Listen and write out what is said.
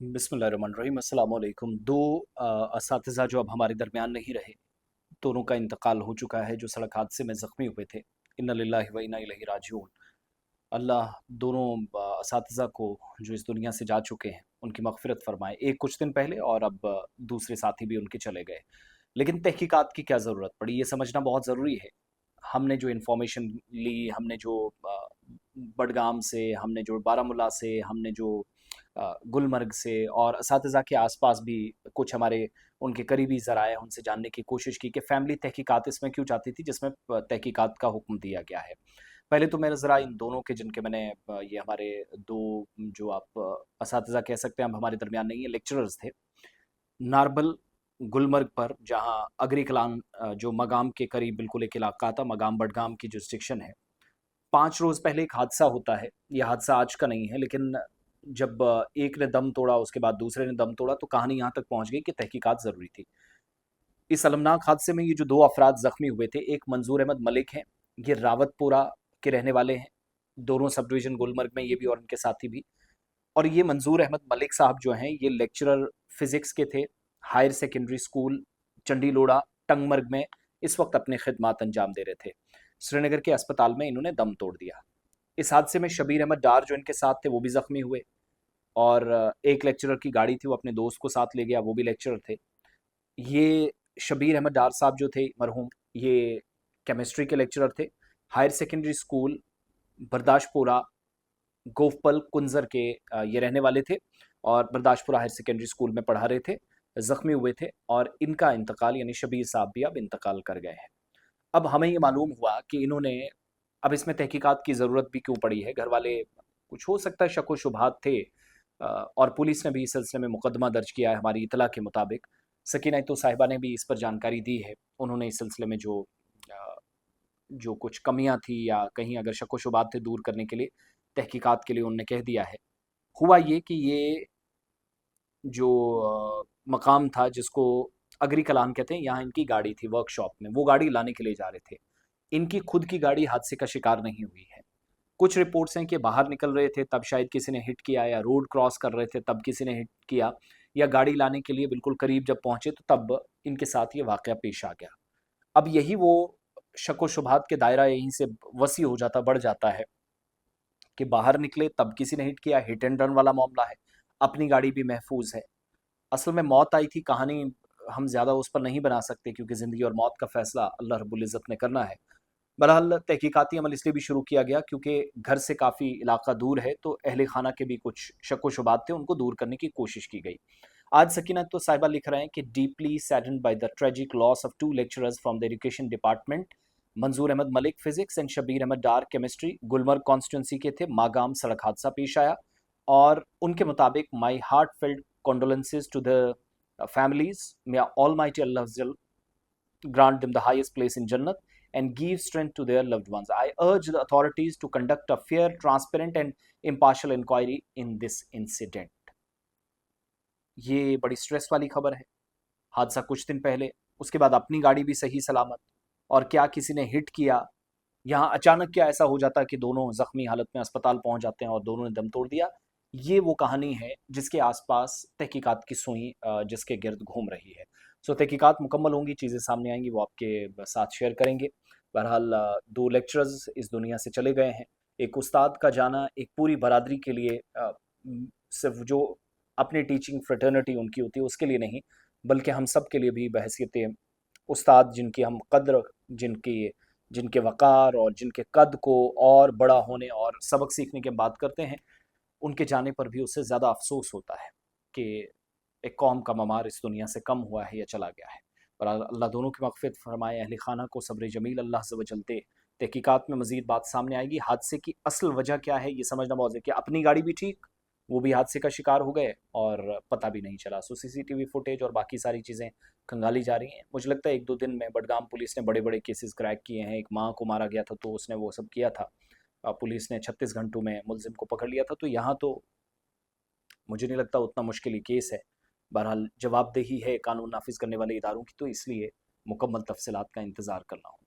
बिस्मिल्लाहिर्रहमानिर्रहीम। अस्सलाम वालेकुम। दो असातिज़ा जो अब हमारे दरमियान नहीं रहे, दोनों का इंतकाल हो चुका है, जो सड़क हादसे में ज़ख्मी हुए थे। इन्ना लिल्लाहि व इन्ना इलैहि राजिऊन। अल्लाह दोनों असातिज़ा को जो इस दुनिया से जा चुके हैं, उनकी मग़फ़िरत फ़रमाए। एक कुछ दिन पहले और अब दूसरे साथी भी उनके चले गए। लेकिन तहकीकात की क्या ज़रूरत पड़ी, ये समझना बहुत ज़रूरी है। हमने जो इन्फॉर्मेशन ली, हमने जो बडगाम से, हमने जो बारामूला से, हमने जो गुलमर्ग से और असातिज़ा के आसपास भी कुछ हमारे उनके करीबी ज़राए हैं, उनसे जानने की कोशिश की कि फ़ैमिली तहकीकात इसमें क्यों चाहती थी, जिसमें तहकीकात का हुक्म दिया गया है। पहले तो मेरा ज़रा इन दोनों के जिनके मैंने ये हमारे 2 जो आप असातिज़ा कह सकते हैं, अब हमारे दरमियान नहीं है, लेक्चरर्स थे। नारबल, गुलमर्ग पर जहाँ अगरी कलान जो मगाम के करीब बिल्कुल एक इलाका था, मगाम बडगाम की जुरिस्डिक्शन है। 5 रोज़ पहले एक हादसा होता है। ये हादसा आज का नहीं है, लेकिन जब एक ने दम तोड़ा, उसके बाद दूसरे ने दम तोड़ा, तो कहानी यहाँ तक पहुँच गई कि तहकीकात ज़रूरी थी। इस अलमनाक हादसे में ये जो 2 अफ़राद ज़ख्मी हुए थे, एक मंजूर अहमद मलिक हैं, ये रावतपुरा के रहने वाले हैं। दोनों सब डिवीज़न गुलमर्ग में, ये भी और उनके साथी भी। और ये मंजूर अहमद मलिक साहब जो हैं, ये लेक्चरर फ़िज़िक्स के थे, हायर सेकेंडरी स्कूल चंडीलोड़ा, टंगमर्ग में इस वक़्त अपनी खिदमात अंजाम दे रहे थे। श्रीनगर के अस्पताल में इन्होंने दम तोड़ दिया। इस हादसे में शबीर अहमद डार जो इनके साथ थे, वो भी ज़ख्मी हुए और एक लेक्चरर की गाड़ी थी, वो अपने दोस्त को साथ ले गया, वो भी लेक्चरर थे। ये शबीर अहमद डार साहब जो थे मरहूम, ये केमिस्ट्री के लेक्चरर थे। हायर सेकेंडरी स्कूल बर्दाशपुरा गोफपल कुंजर के ये रहने वाले थे और बर्दाशपुरा हायर सेकेंडरी स्कूल में पढ़ा रहे थे, ज़ख्मी हुए थे और इनका इंतकाल यानी शबीर साहब भी अब इंतकाल कर गए हैं। अब हमें ये मालूम हुआ कि इन्होंने अब इसमें तहकीकात की ज़रूरत भी क्यों पड़ी है। घर वाले कुछ हो सकता है शक व शुबहात थे और पुलिस ने भी इस सिलसिले में मुकदमा दर्ज किया है हमारी इतला के मुताबिक। सकीना तो साहिबा ने भी इस पर जानकारी दी है। उन्होंने इस सिलसिले में अ, जो कुछ कमियां थी या कहीं अगर शक व शुबहात थे दूर करने के लिए, तहकीकात के लिए उन्होंने कह दिया है। हुआ ये कि ये जो मकाम था जिसको अगरी कलान कहते हैं, यहाँ इनकी गाड़ी थी वर्कशॉप में, वो गाड़ी लाने के लिए जा रहे थे। इनकी खुद की गाड़ी हादसे का शिकार नहीं हुई है। कुछ रिपोर्ट्स हैं कि बाहर निकल रहे थे तब शायद किसी ने हिट किया, या रोड क्रॉस कर रहे थे तब किसी ने हिट किया, या गाड़ी लाने के लिए बिल्कुल करीब जब पहुंचे तो तब इनके साथ ये वाकया पेश आ गया। अब यही वो शक व शुबहात के दायरा यहीं से वसी हो जाता, बढ़ जाता है कि बाहर निकले तब किसी ने हिट किया, हिट एंड रन वाला मामला है, अपनी गाड़ी भी महफूज है। असल में मौत आई थी, कहानी हम ज़्यादा उस पर नहीं बना सकते क्योंकि ज़िंदगी और मौत का फैसला अल्लाह रब्बुल इज़्ज़त ने करना है। बहरहाल तहकीकाती अमल इसलिए भी शुरू किया गया क्योंकि घर से काफ़ी इलाका दूर है, तो अहले खाना के भी कुछ शक व शुबात थे, उनको दूर करने की कोशिश की गई। आज सकीना तो साहिबा लिख रहे हैं कि deeply saddened by the tragic loss of 2 lecturers from the education department, Manzoor Ahmad Malik physics and Shabir Ahmad Dar chemistry, Gulmarg constituency के थे। मागाम सड़क हादसा पेश आया और उनके मुताबिक my heart felt condolences to the families. May Almighty Allah grant them the highest place in Jannat and give strength to their loved ones. I urge the authorities to conduct a fair, transparent, and impartial inquiry in this incident. ये बड़ी stress वाली खबर है। हादसा कुछ दिन पहले, उसके बाद अपनी गाड़ी भी सही सलामत, और क्या किसी ने हिट किया, यहाँ अचानक क्या ऐसा हो जाता है कि दोनों जख्मी हालत में अस्पताल पहुंच जाते हैं और दोनों ने दम तोड़ दिया। ये वो कहानी है जिसके आसपास तहकीकात की सुई जिसके गिर्द घूम रही है। सो तहकीकात मुकम्मल होंगी, चीज़ें सामने आएंगी, वो आपके साथ शेयर करेंगे। बहरहाल 2 लेक्चरर्स इस दुनिया से चले गए हैं। एक उस्ताद का जाना एक पूरी बरादरी के लिए सिर्फ जो अपनी टीचिंग फ्रेटर्निटी उनकी होती है उसके लिए नहीं, बल्कि हम सब के लिए भी बहैसियत उस्ताद जिनकी हम कद्र, जिनकी जिनके वक़ार और जिनके कद को और बड़ा होने और सबक सीखने की बात करते हैं, उनके जाने पर भी उससे ज़्यादा अफ़सोस होता है कि एक कौम का ममार इस दुनिया से कम हुआ है या चला गया है। और अल्लाह दोनों की मग़फ़िरत फ़रमाए, अहले ख़ाना को सब्र जमील अल्लाह अज़्ज़ व जल दे। तहकीकात में मज़ीद बात सामने आएगी। हादसे की असल वजह क्या है, ये समझना बहुत ज़रूरी है कि अपनी गाड़ी भी ठीक, वो भी हादसे का शिकार हो गए और पता भी नहीं चला। सो सीसीटीवी फुटेज और बाकी सारी चीज़ें खंगाली जा रही हैं। मुझे लगता है 1-2 दिन में बडगाम पुलिस ने बड़े-बड़े केसेस क्रैक किए हैं। एक माँ को मारा गया था तो उसने वो सब किया था। पुलिस ने 36 घंटों में मुलज़िम को पकड़ लिया था, तो यहाँ तो मुझे नहीं लगता उतना मुश्किल ही केस है। बहरहाल जवाबदेही है कानून नाफ़िज़ करने वाले इदारों की, तो इसलिए मुकम्मल तफ़सीलात का इंतज़ार करना होगा।